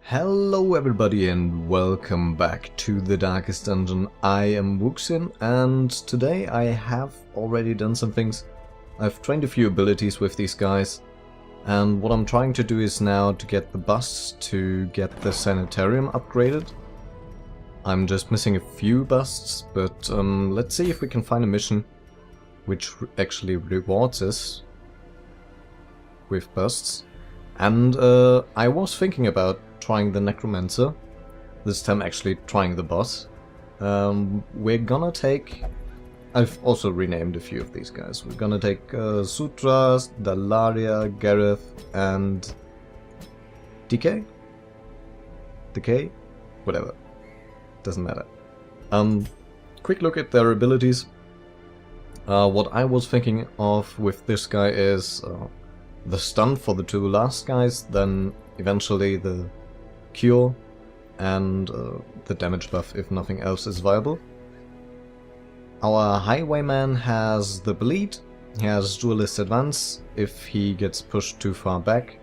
Hello everybody and welcome back to the Darkest Dungeon. I am Wuxian and today I have already done some things. I've trained a few abilities with these guys and what I'm trying to do is now to get the busts to get the sanitarium upgraded. I'm just missing a few busts, but let's see if we can find a mission which actually rewards us with busts. And I was thinking about trying the Necromancer, this time actually trying the boss. We're gonna take... I've also renamed a few of these guys. We're gonna take Sutras, Dalaria, Gareth, and... Decay? Decay? Whatever. Doesn't matter. Quick look at their abilities. What I was thinking of with this guy is the stun for the two last guys, then eventually the cure and the damage buff if nothing else is viable. Our highwayman has the bleed, he has duelist advance if he gets pushed too far back,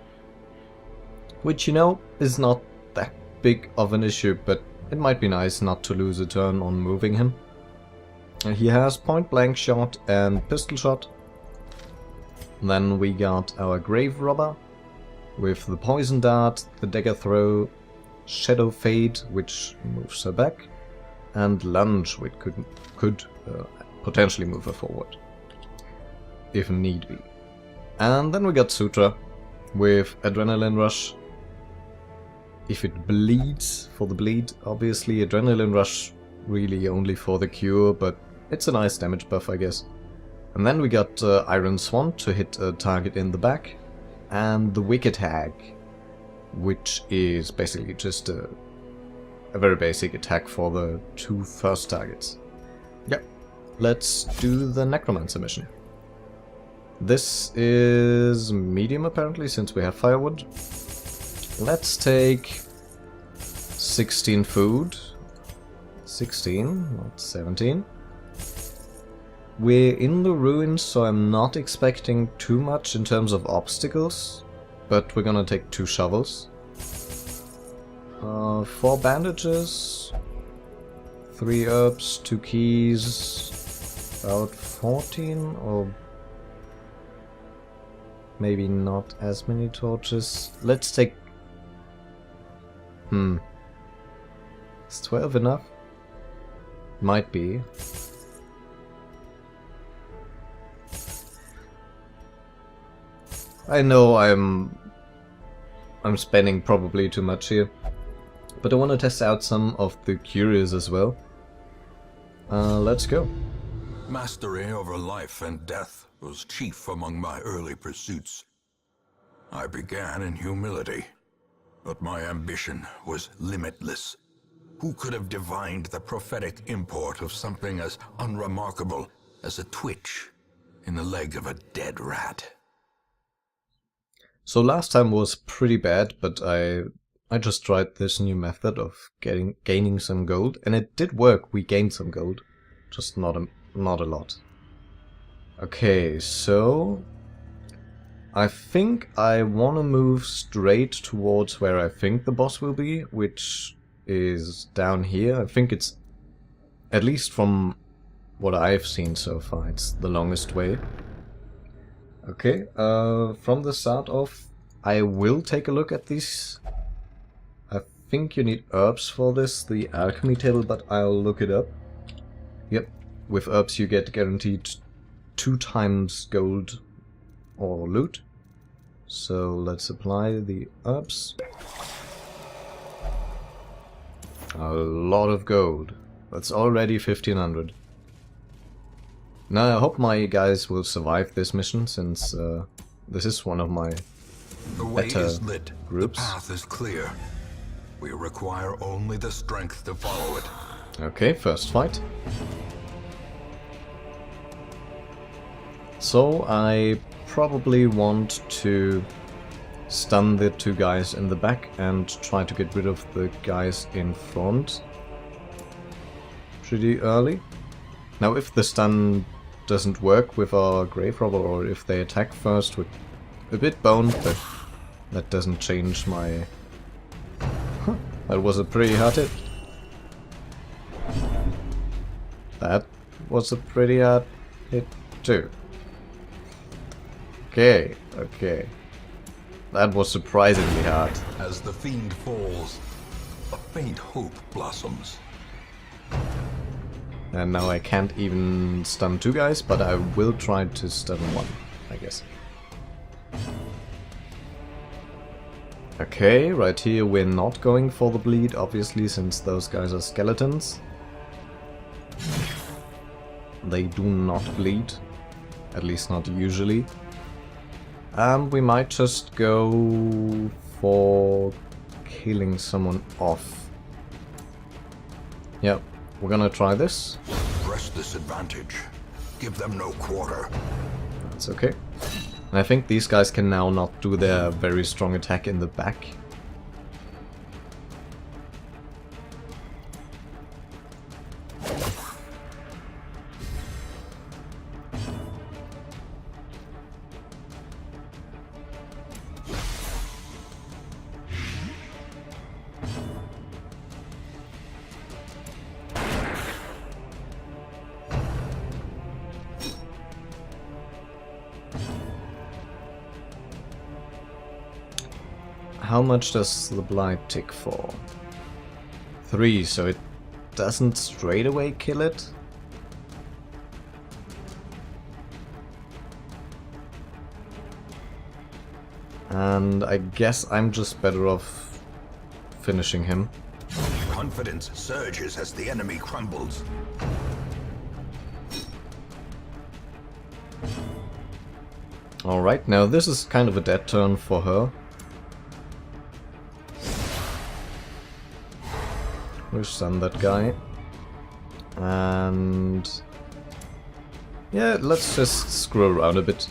which you know is not that big of an issue, but it might be nice not to lose a turn on moving him. And he has point blank shot and pistol shot. Then we got our grave robber with the poison dart, the dagger throw, shadow fade, which moves her back, and lunge, which could potentially move her forward, if need be. And then we got Sutra with adrenaline rush. If it bleeds, for the bleed, obviously adrenaline rush really only for the cure, but it's a nice damage buff, I guess. And then we got Iron Swan to hit a target in the back, and the Wicked Hag, which is basically just a very basic attack for the two first targets. Yep, let's do the Necromancer mission. This is medium apparently, since we have firewood. Let's take 16 food. 16, not 17. We're in the ruins, so I'm not expecting too much in terms of obstacles, but we're gonna take 2 shovels. 4 bandages, 3 herbs, 2 keys, about 14, or maybe not as many torches. Let's take... Is 12 enough? Might be. I know I'm spending probably too much here, but I want to test out some of the cures as well. Let's go. Mastery over life and death was chief among my early pursuits. I began in humility, but my ambition was limitless. Who could have divined the prophetic import of something as unremarkable as a twitch in the leg of a dead rat? So last time was pretty bad, but I just tried this new method of gaining some gold, and it did work. We gained some gold, just not a lot. Okay, so I think I want to move straight towards where I think the boss will be, which is down here. I think it's, at least from what I've seen so far, it's the longest way. Okay, from the start off, I will take a look at these. I think you need herbs for this, the alchemy table, but I'll look it up. Yep, with herbs you get guaranteed 2 times gold or loot. So let's apply the herbs. A lot of gold. That's already 1500. Now I hope my guys will survive this mission, since this is one of my better groups. The path is clear. We require only the strength to follow it. Okay, first fight. So I probably want to stun the 2 guys in the back and try to get rid of the guys in front pretty early. Now if the stun doesn't work with our grave robber, or if they attack first with a bit boned, but that doesn't change my That was a pretty hard hit. That was a pretty hard hit too. Okay, okay. That was surprisingly hard. As the fiend falls, a faint hope blossoms. And now I can't even stun 2 guys, but I will try to stun 1, I guess. Okay, right here we're not going for the bleed, obviously, since those guys are skeletons. They do not bleed, at least not usually. And we might just go for killing someone off. Yep, we're gonna try this. Press this advantage. Give them no quarter. That's okay. And I think these guys can now not do their very strong attack in the back. How much does the blight tick for? 3, so it doesn't straight away kill it? And I guess I'm just better off finishing him. Confidence surges as the enemy crumbles. Alright, now this is kind of a dead turn for her. We'll stun that guy. And yeah, let's just screw around a bit.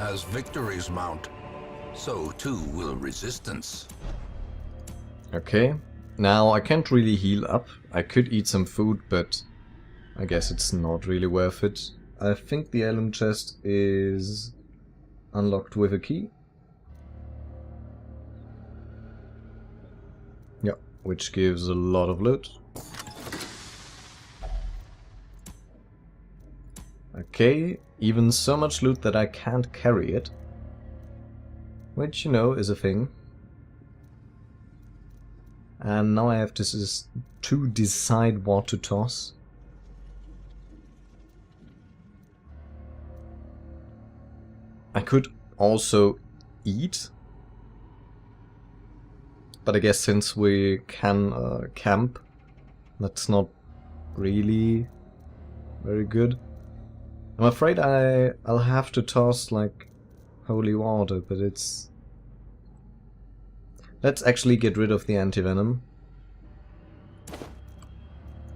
As victories mount, so too will resistance. Okay, now I can't really heal up. I could eat some food, but I guess it's not really worth it. I think the heirloom chest is unlocked with a key. Yeah, which gives a lot of loot. Okay, even so much loot that I can't carry it. Which, you know, is a thing. And now I have to decide what to toss. I could also eat. But I guess since we can camp, that's not really very good. I'm afraid I'll have to toss, like, holy water, but it's... Let's actually get rid of the anti-venom.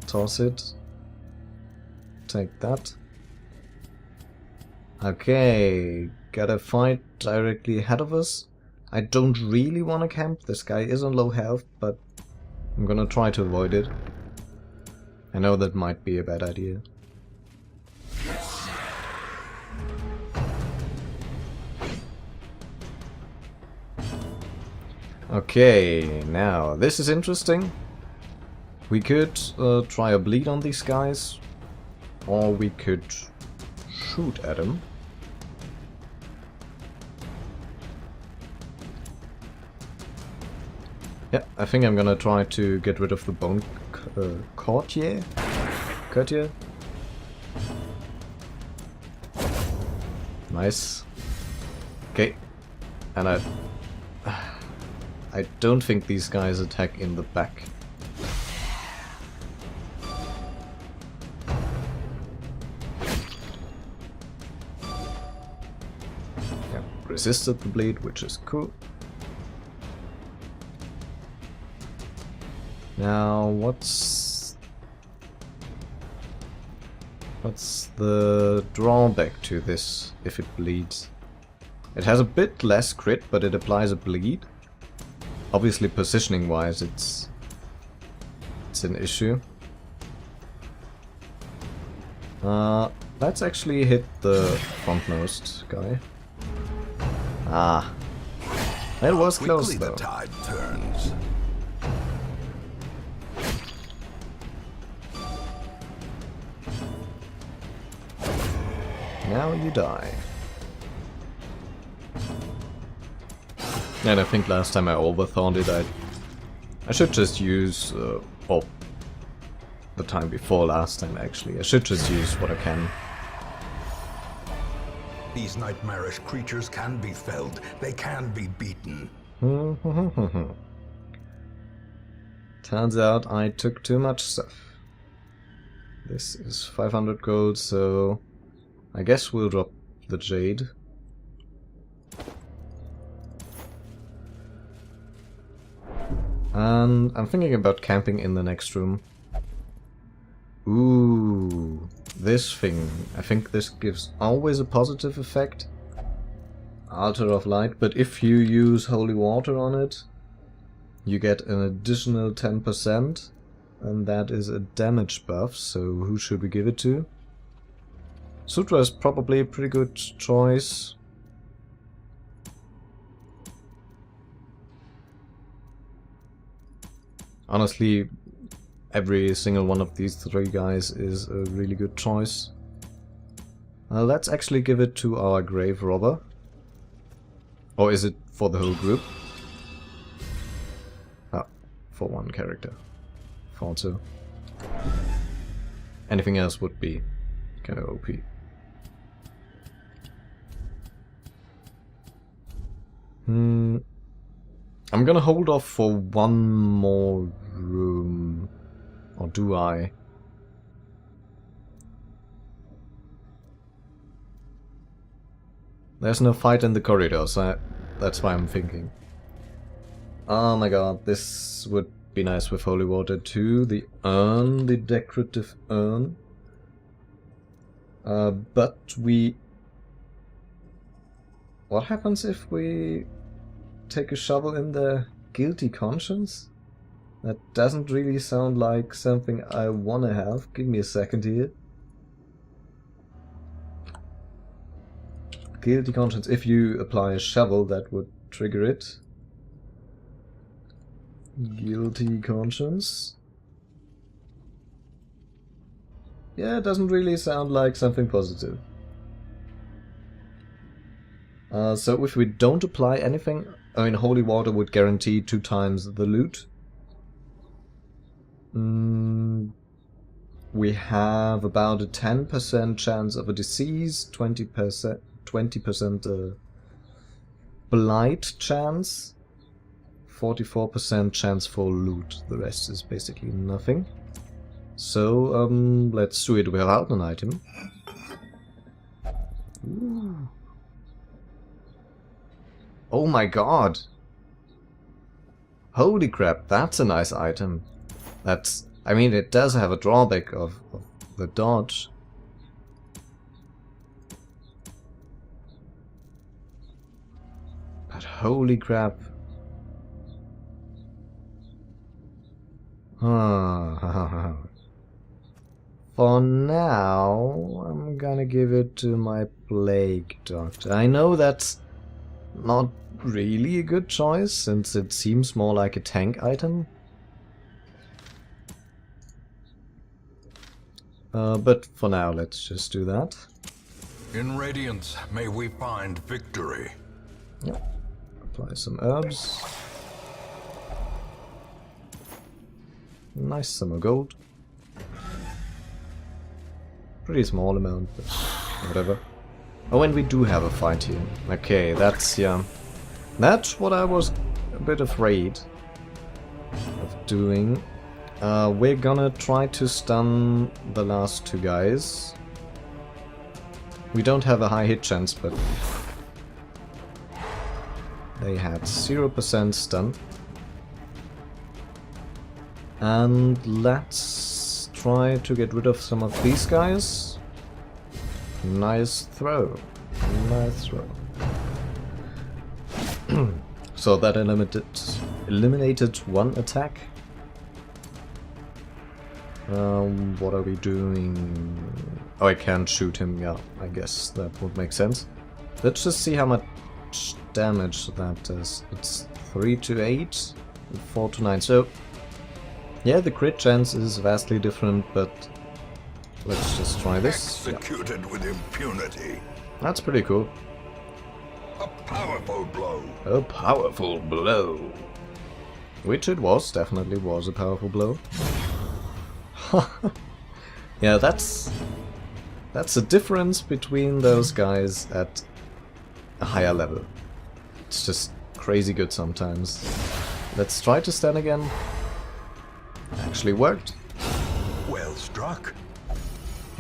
Toss it. Take that. Okay, got a fight directly ahead of us. I don't really want to camp. This guy is on low health, but I'm gonna try to avoid it. I know that might be a bad idea. Okay, now this is interesting. We could try a bleed on these guys, or we could shoot at them. Yeah, I think I'm gonna try to get rid of the bone courtier. Nice. Okay, and I don't think these guys attack in the back. Yeah, resisted the bleed, which is cool. Now, what's the drawback to this if it bleeds? It has a bit less crit, but it applies a bleed. Obviously, positioning-wise, it's that's an issue. Let's actually hit the frontmost guy. Ah. It was close Quickly though. the tide turns. Now you die. And I think last time I overthought it. I should just use, well, the time before last time actually. I should just use what I can. These nightmarish creatures can be felled. They can be beaten. Turns out I took too much stuff. This is 500 gold, so I guess we'll drop the jade. And I'm thinking about camping in the next room. Ooh, this thing. I think this gives always a positive effect. Altar of Light, but if you use holy water on it, you get an additional 10%, and that is a damage buff, so who should we give it to? Sutra is probably a pretty good choice. Honestly, every single one of these three guys is a really good choice. Let's actually give it to our grave robber. Or is it for the whole group? Ah, for one character. Thought so. Anything else would be kind of OP. I'm gonna hold off for one more room. Or do I? There's no fight in the corridor, so that's why I'm thinking. Oh my god, this would be nice with holy water too. The urn, the decorative urn. But we... What happens if we take a shovel in the guilty conscience? That doesn't really sound like something I wanna have. Give me a second here. Guilty conscience. If you apply a shovel, that would trigger it. Guilty conscience. Yeah, it doesn't really sound like something positive. So if we don't apply anything, I mean, holy water would guarantee 2 times the loot. We have about a 10% chance of a disease, 20% blight chance, 44% chance for loot. The rest is basically nothing. So let's do it without an item. Ooh. Oh my god! Holy crap, that's a nice item. That's... I mean, it does have a drawback of the dodge. But holy crap. For now, I'm gonna give it to my Plague Doctor. I know that's not really a good choice, since it seems more like a tank item. But for now, let's just do that. In Radiance, may we find victory. Yep. Apply some herbs. Nice summer gold. Pretty small amount, but whatever. Oh, and we do have a fight here. Okay, that's, yeah. That's what I was a bit afraid of doing. We're gonna try to stun the last 2 guys. We don't have a high hit chance, but they had 0% stun. And let's try to get rid of some of these guys. Nice throw. Nice throw. So that eliminated 1 attack. What are we doing? Oh, I can't shoot him. Yeah, I guess that would make sense. Let's just see how much damage that does. It's 3 to 8, 4 to 9. So, yeah, the crit chance is vastly different, but let's just try this. Executed with impunity. That's pretty cool. A powerful blow. A powerful blow. Which it was, definitely was a powerful blow. Yeah, that's a difference between those guys at a higher level. It's just crazy good sometimes. Let's try to stun again. Actually worked. Well struck.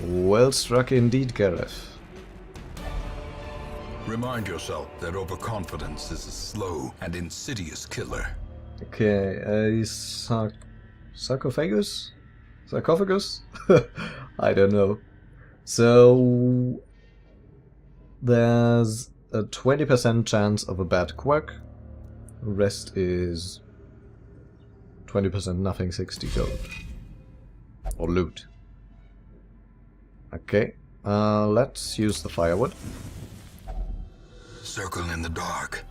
Well struck indeed, Gareth. Remind yourself that overconfidence is a slow and insidious killer. Okay, a sarcophagus? Sarcophagus? I don't know. So there's a 20% chance of a bad quirk. The rest is 20% nothing, 60 gold. Or loot. Okay, let's use the firewood. Circle in the dark.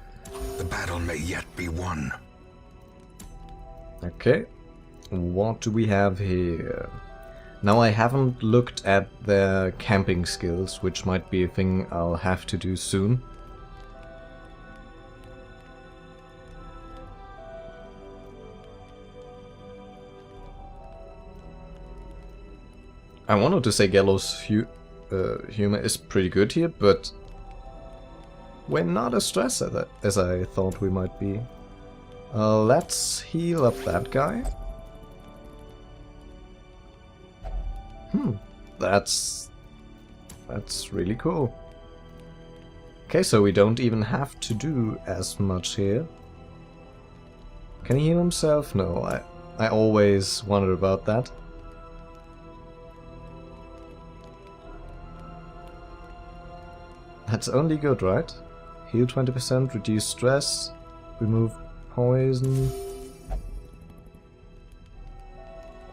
The battle may yet be won. Okay, what do we have here? Now I haven't looked at their camping skills, which might be a thing I'll have to do soon. I wanted to say Gallows humor is pretty good here, but we're not as stressed as I thought we might be. Let's heal up that guy. That's really cool. Okay, so we don't even have to do as much here. Can he heal himself? No, I always wondered about that. That's only good, right? Heal 20%, reduce stress, remove poison.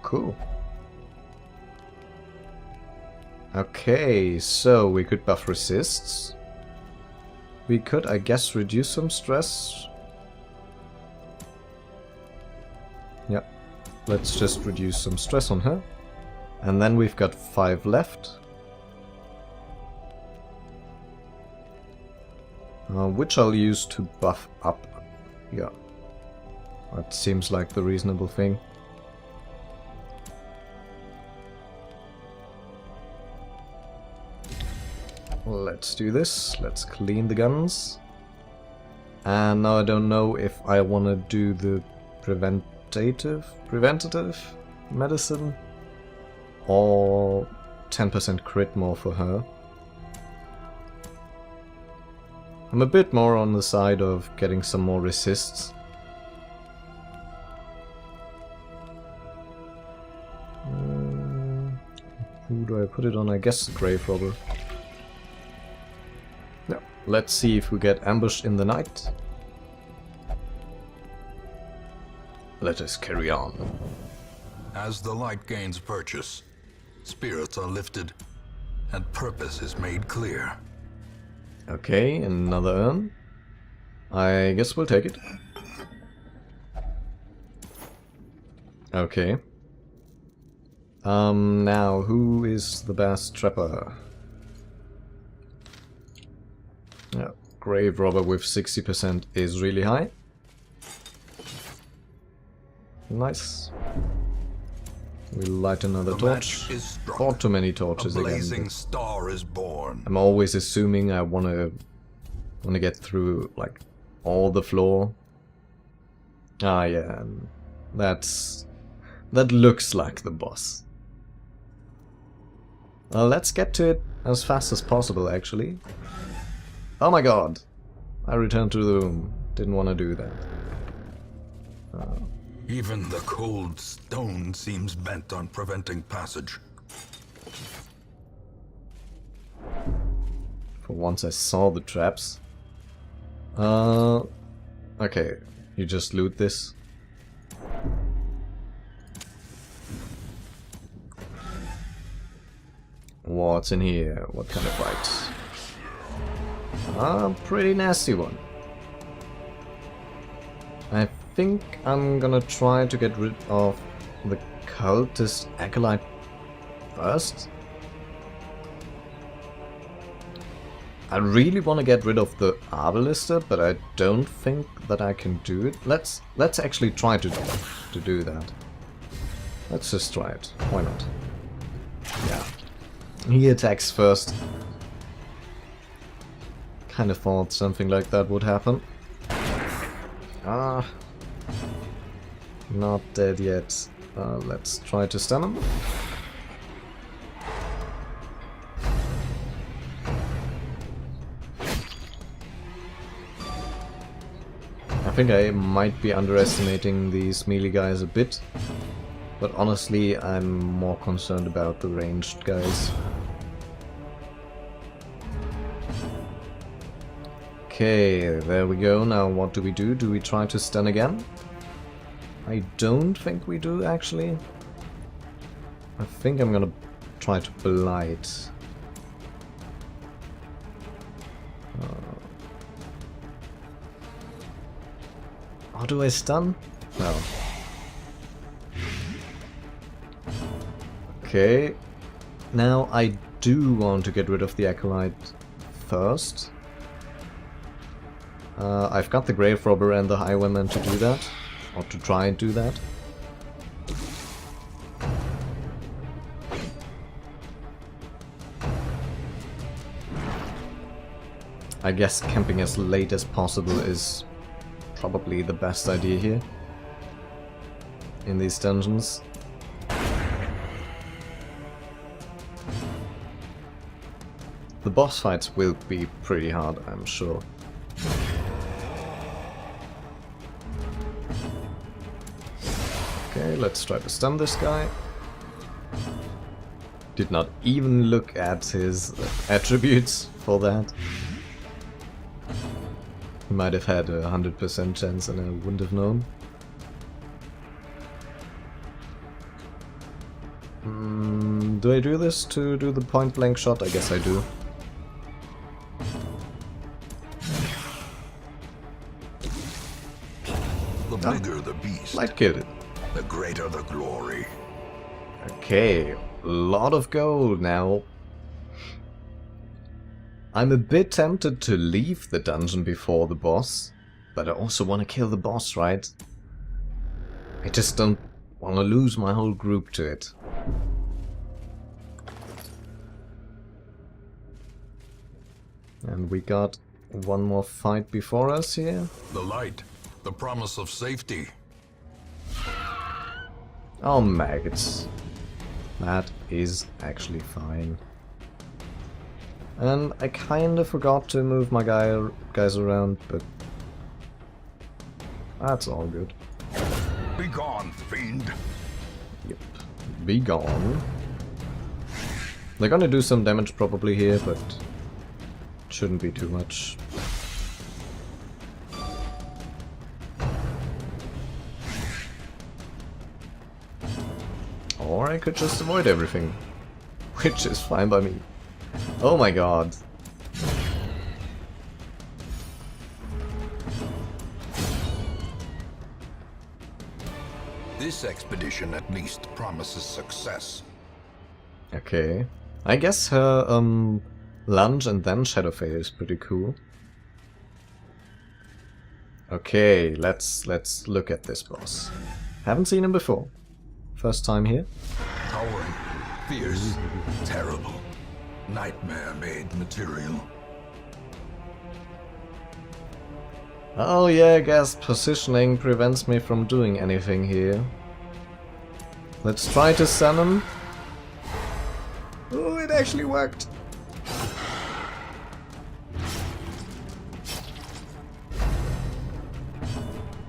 Cool. Okay, so we could buff resists. We could, I guess, reduce some stress. Yep. Let's just reduce some stress on her. And then we've got 5 left. Which I'll use to buff up. Yeah. That seems like the reasonable thing. Let's do this. Let's clean the guns. And now I don't know if I want to do the preventative medicine or 10% crit more for her. I'm a bit more on the side of getting some more resists. Who do I put it on? I guess the Grave Robber. Yeah. Let's see if we get ambushed in the night. Let us carry on. As the light gains purchase, spirits are lifted, and purpose is made clear. Okay, another urn. I guess we'll take it. Okay. Now, who is the best trapper? Yeah, Grave Robber with 60% is really high. Nice. We light another torch. Far too many torches again. A blazing again. star is born. I'm always assuming I wanna get through like all the floor. Ah yeah, that looks like the boss. Well, let's get to it as fast as possible, actually. Oh my god! I returned to the room. Didn't want to do that. Even the cold stone seems bent on preventing passage. For once I saw the traps. Okay, you just loot this. What's in here? What kind of fight? A pretty nasty one. I think I'm gonna try to get rid of the cultist acolyte first. I really want to get rid of the Arbalister, but I don't think that I can do it. Let's actually try to do that. Let's just try it. Why not? Yeah. He attacks first. Kind of thought something like that would happen. Ah. Not dead yet. Let's try to stun him. I think I might be underestimating these melee guys a bit, but honestly I'm more concerned about the ranged guys. Okay, there we go. Now what do we do? Do we try to stun again? I don't think we do, actually. I think I'm gonna try to blight. How do I stun? No. Okay. Now I do want to get rid of the acolyte first. I've got the grave robber and the highwayman to do that, or to try and do that. I guess camping as late as possible is probably the best idea here in these dungeons. The boss fights will be pretty hard, I'm sure. Okay, let's try to stun this guy. Did not even look at his attributes for that. He might have had a 100% chance and I wouldn't have known. Do I do this to do the point blank shot? I guess I do. The bigger the beast, Light killed it. the greater the glory. Okay, a lot of gold now. I'm a bit tempted to leave the dungeon before the boss, but I also want to kill the boss, right? I just don't want to lose my whole group to it. And we got one more fight before us here. The light, the promise of safety. Oh, maggots. That is actually fine. And I kinda forgot to move my guys around, but that's all good. Be gone, fiend. Yep. Be gone. They're gonna do some damage probably here, but it shouldn't be too much. Or I could just avoid everything, which is fine by me. Oh my god. This expedition at least promises success. Okay. I guess her lunge and then Shadow Fade is pretty cool. Okay, let's look at this boss. Haven't seen him before. First time here. Towering, fierce, terrible. Nightmare-made material. Oh yeah, I guess positioning prevents me from doing anything here. Let's try to stun him. Oh, it actually worked.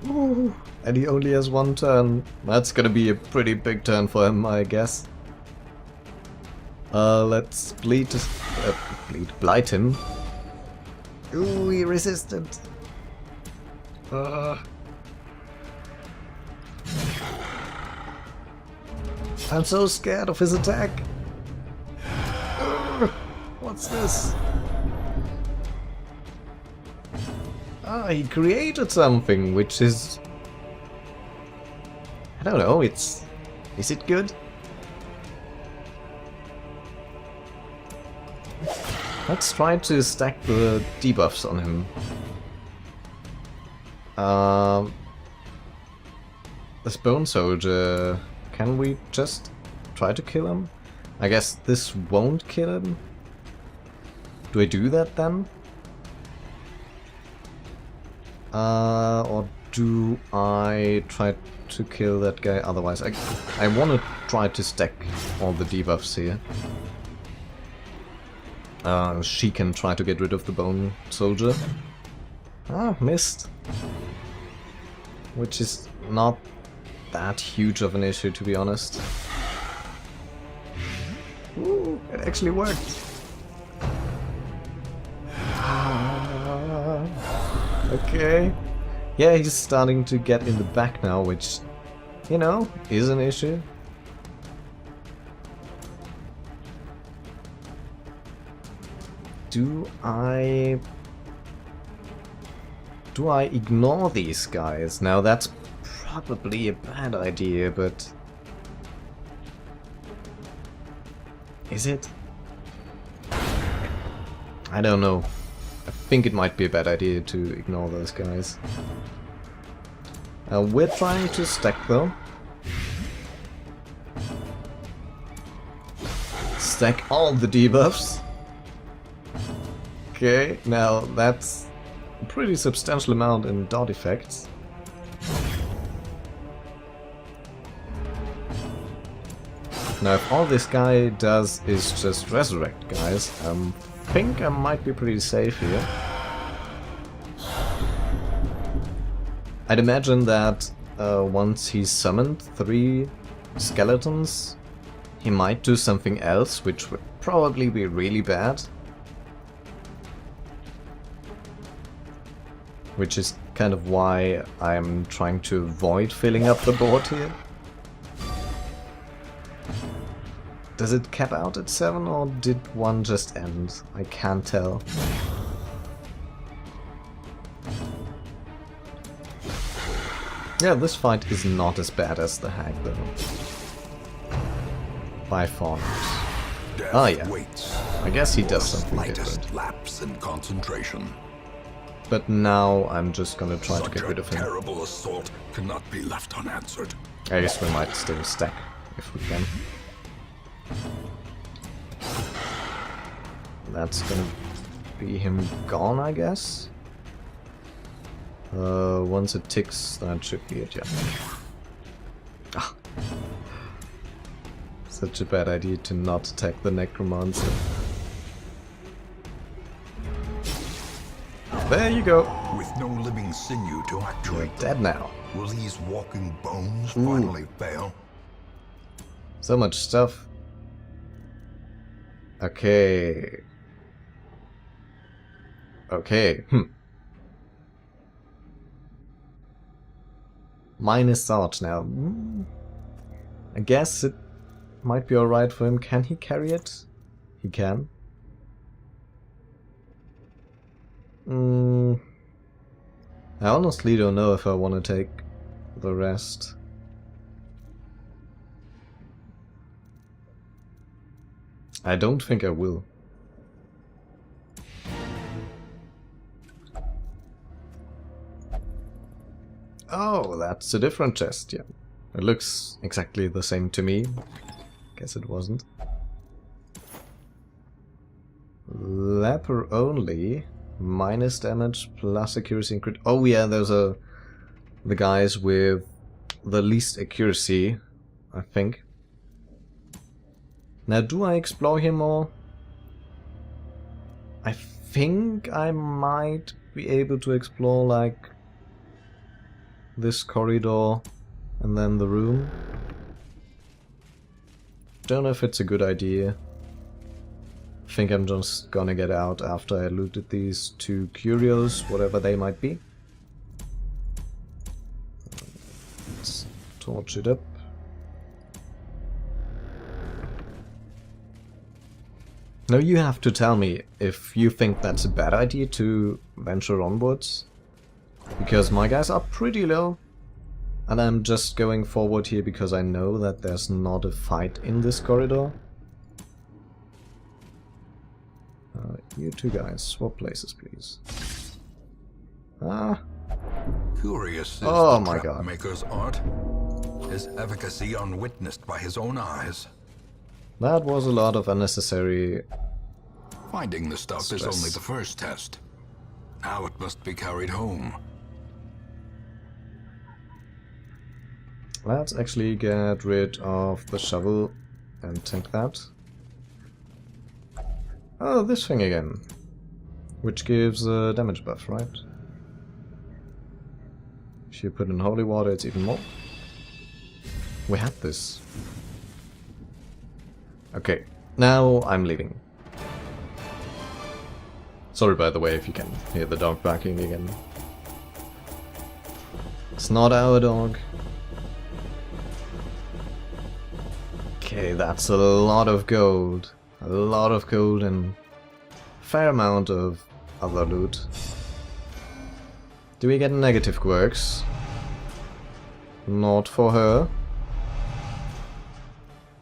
Ooh, and he only has one turn. That's gonna be a pretty big turn for him, I guess. Let's blight him. Ooh, he resisted. I'm so scared of his attack. What's this? Ah, he created something, which is... I don't know, it's... Is it good? Let's try to stack the debuffs on him. This Bone Soldier... Can we just try to kill him? I guess this won't kill him? Do I do that then? Or do I try to kill that guy otherwise? I want to try to stack all the debuffs here. She can try to get rid of the Bone Soldier. Ah, missed. Which is not that huge of an issue, to be honest. Ooh, it actually worked. Okay. Yeah, he's starting to get in the back now, which, you know, is an issue. Do I ignore these guys? Now that's probably a bad idea, but... Is it? I don't know. I think it might be a bad idea to ignore those guys. We're trying to stack though. Stack all the debuffs. Okay, now that's a pretty substantial amount in dot effects. Now if all this guy does is just resurrect guys, I think I might be pretty safe here. I'd imagine that once he's summoned 3 skeletons, he might do something else, which would probably be really bad. Which is kind of why I'm trying to avoid filling up the board here. Does it cap out at 7 or did one just end? I can't tell. Yeah, this fight is not as bad as the Hag though. By far not. Oh yeah, I guess he does something different. Lapse in concentration. But now I'm just gonna try to get rid of him. Such a terrible assault cannot be left unanswered. I guess we might still stack if we can. That's gonna be him gone, I guess. Once it ticks, that should be it, yeah. Ah. Such a bad idea to not attack the Necromancer. There you go. With no living sinew to actuate, you're dead now. Will these walking bones finally fail? So much stuff. Okay. Okay. Minus thought now. I guess it might be alright for him. Can he carry it? He can. I honestly don't know if I want to take the rest. I don't think I will. Oh, that's a different chest, yeah. It looks exactly the same to me. Guess it wasn't. Leper only. Minus damage plus accuracy and crit. Oh yeah, those are the guys with the least accuracy, I think. Now, do I explore here more? I think I might be able to explore, like, this corridor and then the room. Don't know if it's a good idea. I think I'm just gonna get out after I looted these 2 curios, whatever they might be. Let's torch it up. Now you have to tell me if you think that's a bad idea to venture onwards. Because my guys are pretty low. And I'm just going forward here because I know that there's not a fight in this corridor. You two guys, swap places please. Ah. Curious is Oh the my trap god. maker's art. His efficacy unwitnessed by his own eyes. That was a lot of unnecessary... Finding the stuff stress. is only the first test. Now it must be carried home. Let's actually get rid of the shovel and take that. Oh, this thing again. Which gives a damage buff, right? If you put in holy water, it's even more. We had this. Okay, now I'm leaving. Sorry by the way if you can hear the dog barking again. It's not our dog. Okay, that's a lot of gold. A lot of gold and a fair amount of other loot. Do we get negative quirks? Not for her.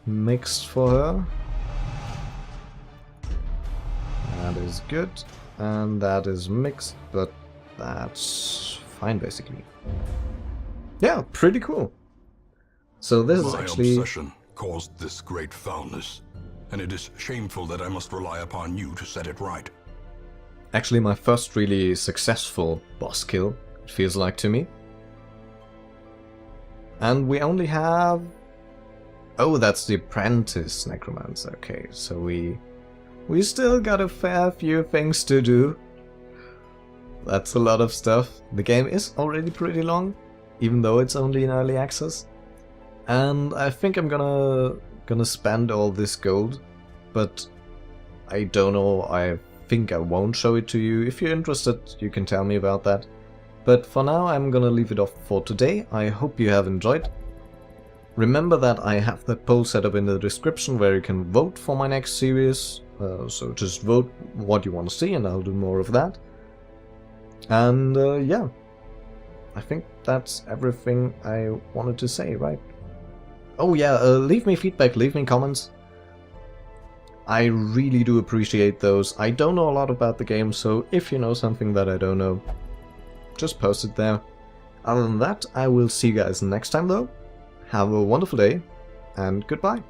Mixed for her. That is good. And that is mixed, but that's fine basically. Yeah, pretty cool. So this is actually... My obsession caused this great foulness, and it is shameful that I must rely upon you to set it right. Actually my first really successful boss kill, it feels like to me. And we only have... Oh, that's the Apprentice Necromancer. Okay, so we still got a fair few things to do. That's a lot of stuff. The game is already pretty long, even though it's only in early access. And I think I'm gonna spend all this gold, but I don't know, I think I won't show it to you. If you're interested, you can tell me about that. But for now, I'm gonna leave it off for today. I hope you have enjoyed. Remember that I have the poll set up in the description where you can vote for my next series. So just vote what you want to see and I'll do more of that. And yeah, I think that's everything I wanted to say, right? Oh yeah, leave me feedback, leave me comments. I really do appreciate those. I don't know a lot about the game, so if you know something that I don't know, just post it there. Other than that, I will see you guys next time though. Have a wonderful day, and goodbye.